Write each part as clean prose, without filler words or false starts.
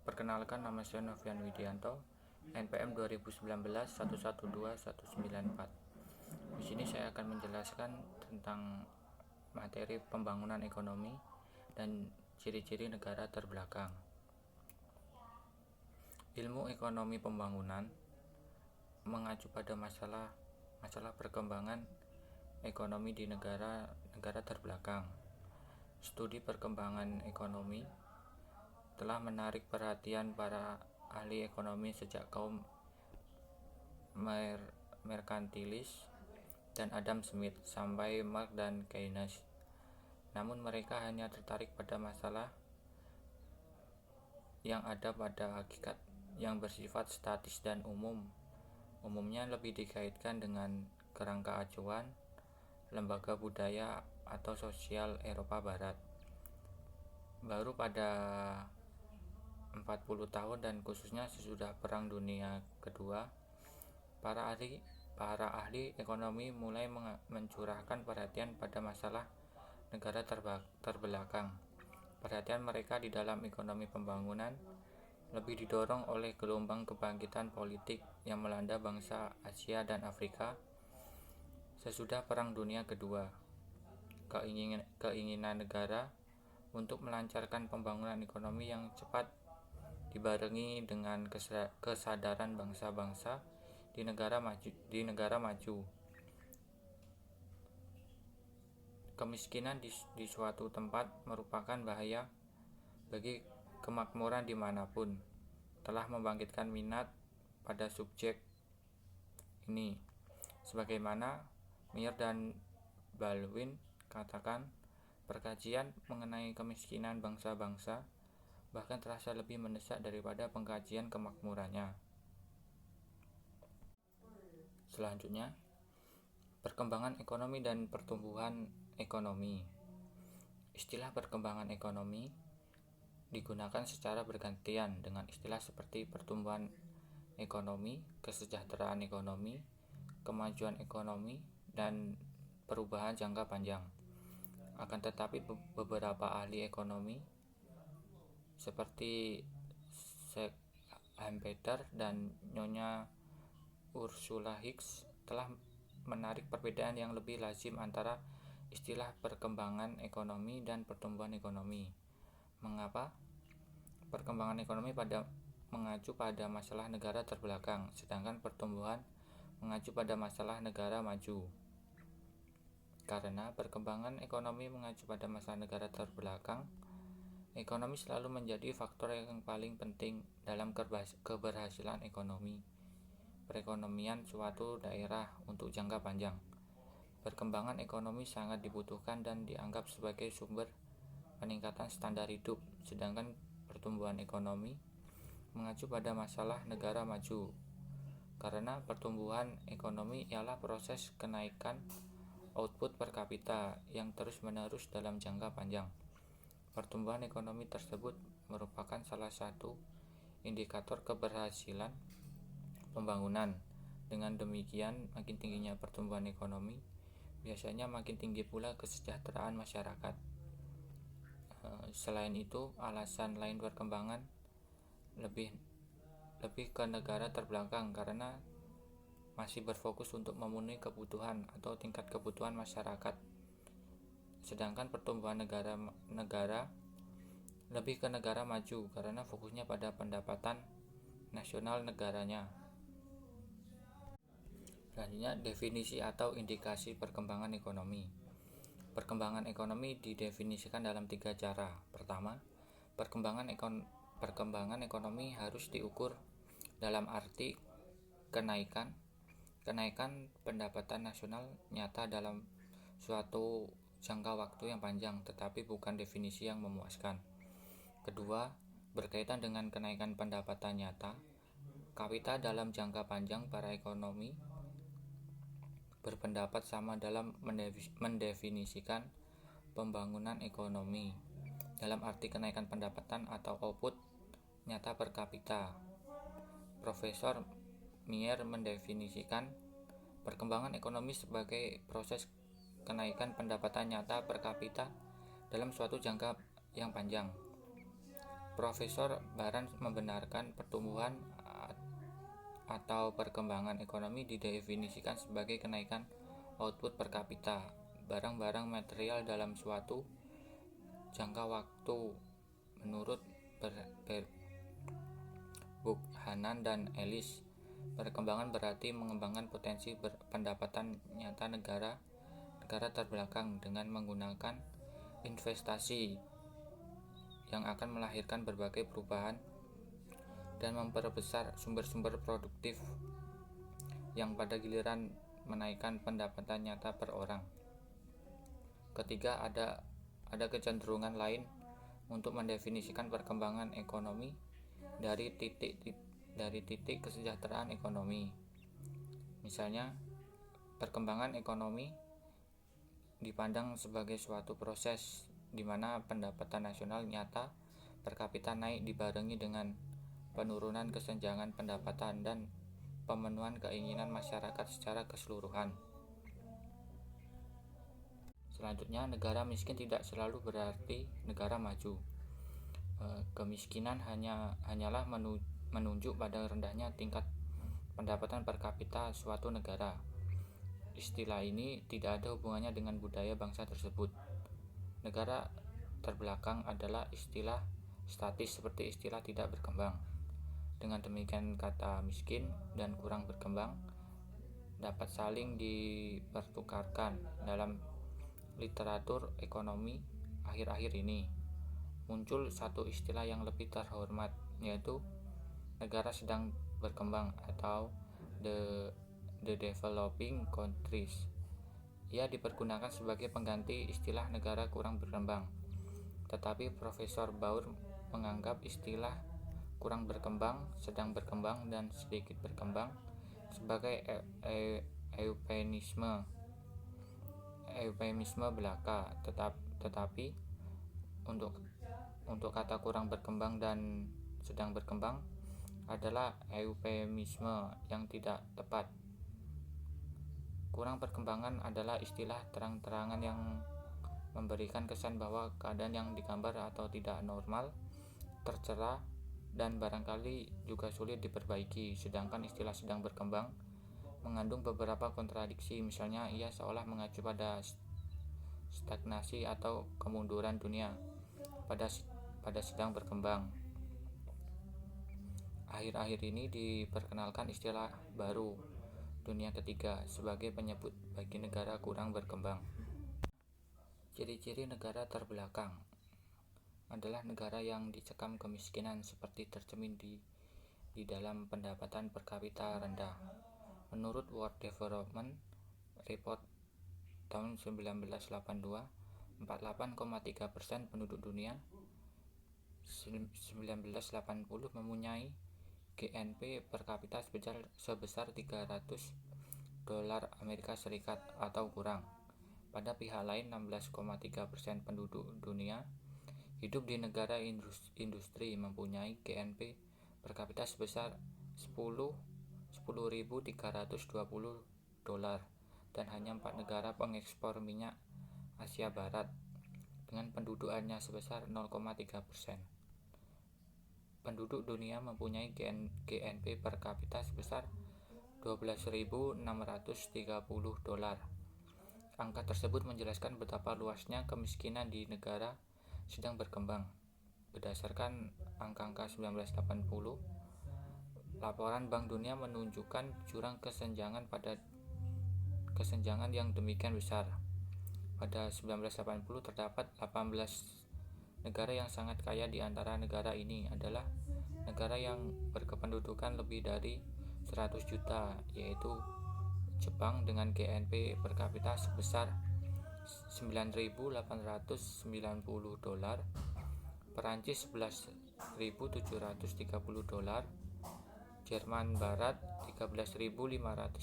Perkenalkan, nama saya Novian Widianto, NPM 2019 112194. Di sini saya akan menjelaskan tentang materi pembangunan ekonomi dan ciri-ciri negara terbelakang. Ilmu ekonomi pembangunan mengacu pada masalah perkembangan ekonomi di negara terbelakang. Studi perkembangan ekonomi telah menarik perhatian para ahli ekonomi sejak kaum merkantilis dan Adam Smith sampai Marx dan Keynes. Namun mereka hanya tertarik pada masalah yang ada pada hakikat yang bersifat statis dan umumnya lebih dikaitkan dengan kerangka acuan, lembaga budaya atau sosial Eropa Barat. Baru pada 40 tahun dan khususnya sesudah Perang Dunia Kedua, para ahli ekonomi mulai mencurahkan perhatian pada masalah negara terbelakang. Perhatian mereka di dalam ekonomi pembangunan lebih didorong oleh gelombang kebangkitan politik yang melanda bangsa Asia dan Afrika sesudah Perang Dunia Kedua. Keinginan negara untuk melancarkan pembangunan ekonomi yang cepat dibarengi dengan kesadaran bangsa-bangsa di negara maju. Kemiskinan di suatu tempat merupakan bahaya bagi kemakmuran dimanapun, telah membangkitkan minat pada subjek ini. Sebagaimana Meyer dan Baldwin katakan, perkajian mengenai kemiskinan bangsa-bangsa bahkan terasa lebih mendesak daripada pengkajian kemakmurannya. Selanjutnya, perkembangan ekonomi dan pertumbuhan ekonomi. Istilah perkembangan ekonomi digunakan secara bergantian dengan istilah seperti pertumbuhan ekonomi, kesejahteraan ekonomi, kemajuan ekonomi, dan perubahan jangka panjang. Akan tetapi beberapa ahli ekonomi seperti Schumpeter dan Nyonya Ursula Hicks telah menarik perbedaan yang lebih lazim antara istilah perkembangan ekonomi dan pertumbuhan ekonomi. Mengapa? Perkembangan ekonomi mengacu pada masalah negara terbelakang, sedangkan pertumbuhan mengacu pada masalah negara maju. Karena perkembangan ekonomi mengacu pada masalah negara terbelakang, ekonomi selalu menjadi faktor yang paling penting dalam keberhasilan perekonomian suatu daerah untuk jangka panjang. Perkembangan ekonomi sangat dibutuhkan dan dianggap sebagai sumber peningkatan standar hidup, sedangkan pertumbuhan ekonomi mengacu pada masalah negara maju. Karena pertumbuhan ekonomi ialah proses kenaikan output per kapita yang terus-menerus dalam jangka panjang. Pertumbuhan ekonomi tersebut merupakan salah satu indikator keberhasilan pembangunan. Dengan demikian, makin tingginya pertumbuhan ekonomi, biasanya makin tinggi pula kesejahteraan masyarakat. Selain itu, alasan lain perkembangan lebih ke negara terbelakang karena masih berfokus untuk memenuhi kebutuhan atau tingkat kebutuhan masyarakat. Sedangkan pertumbuhan negara lebih ke negara maju karena fokusnya pada pendapatan nasional negaranya. Selanjutnya, definisi atau indikasi perkembangan ekonomi. Perkembangan ekonomi didefinisikan dalam 3 cara. Pertama, perkembangan ekonomi harus diukur dalam arti kenaikan pendapatan nasional nyata dalam suatu jangka waktu yang panjang, tetapi bukan definisi yang memuaskan. Kedua, berkaitan dengan kenaikan pendapatan nyata kapita dalam jangka panjang. Para ekonomi berpendapat sama dalam mendefinisikan pembangunan ekonomi dalam arti kenaikan pendapatan atau output nyata per kapita. Profesor Meyer mendefinisikan perkembangan ekonomi sebagai proses kenaikan pendapatan nyata per kapita dalam suatu jangka yang panjang. Profesor Barans membenarkan pertumbuhan atau perkembangan ekonomi didefinisikan sebagai kenaikan output per kapita barang-barang material dalam suatu jangka waktu. Menurut Buchanan dan Ellis, perkembangan berarti mengembangkan potensi pendapatan nyata negara terbelakang dengan menggunakan investasi yang akan melahirkan berbagai perubahan dan memperbesar sumber-sumber produktif yang pada giliran menaikkan pendapatan nyata per orang. Ketiga, ada kecenderungan lain untuk mendefinisikan perkembangan ekonomi dari titik kesejahteraan ekonomi. Misalnya, perkembangan ekonomi dipandang sebagai suatu proses di mana pendapatan nasional nyata per kapita naik dibarengi dengan penurunan kesenjangan pendapatan dan pemenuhan keinginan masyarakat secara keseluruhan. Selanjutnya, negara miskin tidak selalu berarti negara maju. Kemiskinan hanyalah menunjuk pada rendahnya tingkat pendapatan per kapita suatu negara. Istilah ini tidak ada hubungannya dengan budaya bangsa tersebut. Negara terbelakang adalah istilah statis seperti istilah tidak berkembang. Dengan demikian, kata miskin dan kurang berkembang dapat saling dipertukarkan. Dalam literatur ekonomi akhir-akhir ini muncul satu istilah yang lebih terhormat, yaitu negara sedang berkembang atau the developing countries. Ia dipergunakan sebagai pengganti istilah negara kurang berkembang. Tetapi Profesor Baur menganggap istilah kurang berkembang, sedang berkembang, dan sedikit berkembang sebagai eufemisme belaka. Tetapi untuk kata kurang berkembang dan sedang berkembang adalah eufemisme yang tidak tepat. Kurang perkembangan adalah istilah terang-terangan yang memberikan kesan bahwa keadaan yang digambar atau tidak normal, tercela, dan barangkali juga sulit diperbaiki. Sedangkan istilah sedang berkembang mengandung beberapa kontradiksi. Misalnya, ia seolah mengacu pada stagnasi atau kemunduran dunia pada sedang berkembang. Akhir-akhir ini diperkenalkan istilah baru, dunia ketiga, sebagai penyebut bagi negara kurang berkembang. Ciri-ciri negara terbelakang adalah negara yang dicekam kemiskinan seperti tercermin di dalam pendapatan per kapita rendah. Menurut World Development Report tahun 1982, 48,3% penduduk dunia 1980 mempunyai GNP per kapita sebesar $300 Amerika Serikat atau kurang. Pada pihak lain, 16,3% penduduk dunia hidup di negara industri mempunyai GNP per kapita sebesar $10.320 dan hanya 4 negara pengekspor minyak Asia Barat dengan pendudukannya sebesar 0,3%. Penduduk dunia mempunyai GNP per kapita sebesar $12.630. Angka tersebut menjelaskan betapa luasnya kemiskinan di negara sedang berkembang. Berdasarkan angka 1980, laporan Bank Dunia menunjukkan jurang kesenjangan yang demikian besar. Pada 1980 terdapat 18 negara yang sangat kaya. Di antara negara ini adalah negara yang berkependudukan lebih dari 100 juta, yaitu Jepang dengan GNP per kapita sebesar $9.890, Perancis $11.730, Jerman Barat $13.590,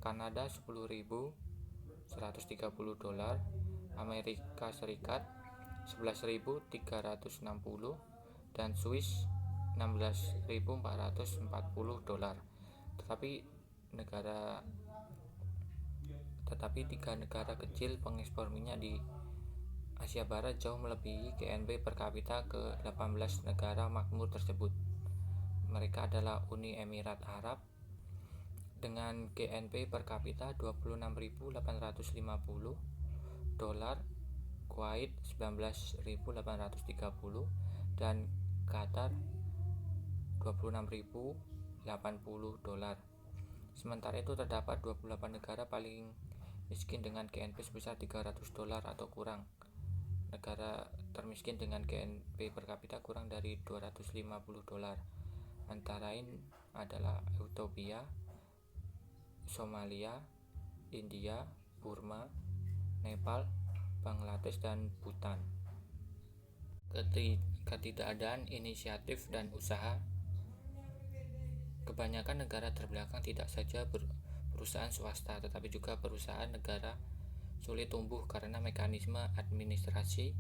Kanada $10.130, Amerika Serikat $11.360, dan Swiss $16.440. Tetapi 3 negara kecil pengekspor minyak di Asia Barat jauh melebihi GNP per kapita ke 18 negara makmur tersebut. Mereka adalah Uni Emirat Arab dengan GNP per kapita 26.850 dolar, Kuwait 19.830 dan Qatar 26.080 dolar. Sementara itu terdapat 28 negara paling miskin dengan GNP sebesar 300 dolar atau kurang. Negara termiskin dengan GNP per kapita kurang dari 250 dolar. Antara lain adalah Ethiopia, Somalia, India, Burma, Nepal, Bangladesh, dan Bhutan. Ketidakadaan inisiatif dan usaha. Kebanyakan negara terbelakang tidak saja perusahaan swasta, tetapi juga perusahaan negara sulit tumbuh karena mekanisme administrasi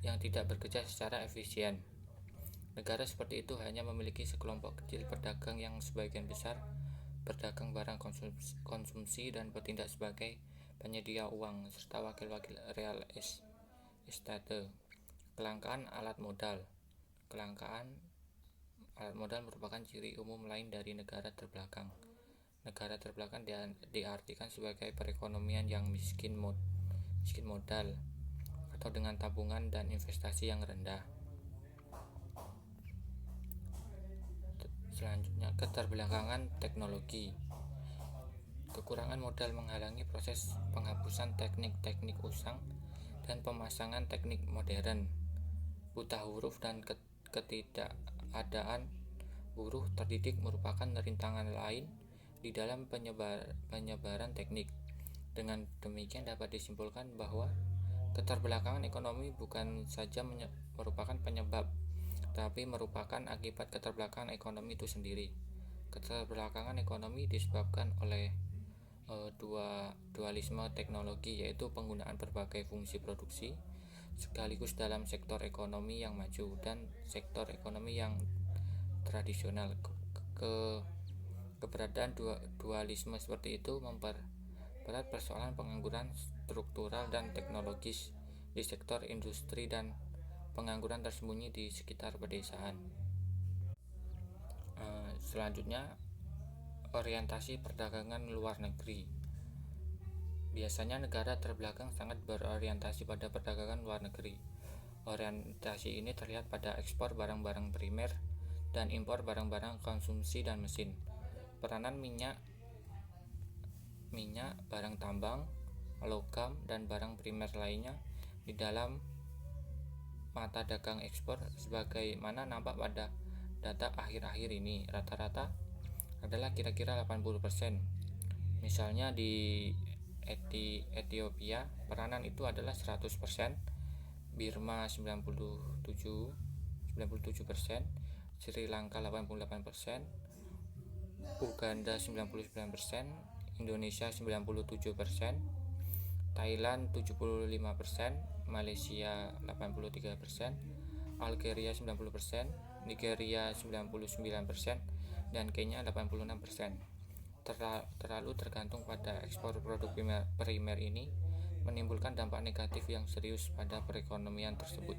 yang tidak bekerja secara efisien. Negara seperti itu hanya memiliki sekelompok kecil pedagang yang sebagian besar berdagang barang konsumsi dan bertindak sebagai penyedia uang serta wakil-wakil real estate. Kelangkaan alat modal. Kelangkaan alat modal merupakan ciri umum lain dari negara terbelakang. Negara terbelakang diartikan sebagai perekonomian yang miskin modal atau dengan tabungan dan investasi yang rendah. Selanjutnya, keterbelakangan teknologi. Kekurangan modal menghalangi proses penghapusan teknik-teknik usang dan pemasangan teknik modern. Buta huruf dan ketidakadaan buruh terdidik merupakan rintangan lain di dalam penyebaran teknik. Dengan demikian dapat disimpulkan bahwa keterbelakangan ekonomi bukan saja merupakan penyebab, tapi merupakan akibat keterbelakangan ekonomi itu sendiri. Keterbelakangan ekonomi disebabkan oleh dualisme teknologi, yaitu penggunaan berbagai fungsi produksi sekaligus dalam sektor ekonomi yang maju dan sektor ekonomi yang tradisional. Keberadaan dualisme seperti itu memperberat persoalan pengangguran struktural dan teknologis di sektor industri dan pengangguran tersembunyi di sekitar pedesaan. Selanjutnya, orientasi perdagangan luar negeri. Biasanya negara terbelakang sangat berorientasi pada perdagangan luar negeri. Orientasi ini terlihat pada ekspor barang-barang primer dan impor barang-barang konsumsi dan mesin. Peranan minyak, barang tambang, logam, dan barang primer lainnya di dalam mata dagang ekspor sebagaimana nampak pada data akhir-akhir ini rata-rata adalah kira-kira 80%. Misalnya di Ethiopia peranan itu adalah 100%, Burma 97%, Sri Lanka 88%, Uganda 99%, Indonesia 97%, Thailand 75%, Malaysia 83%, Algeria 90%, Nigeria 99%, dan Kenya 86%. Terlalu tergantung pada ekspor produk primer ini menimbulkan dampak negatif yang serius pada perekonomian tersebut.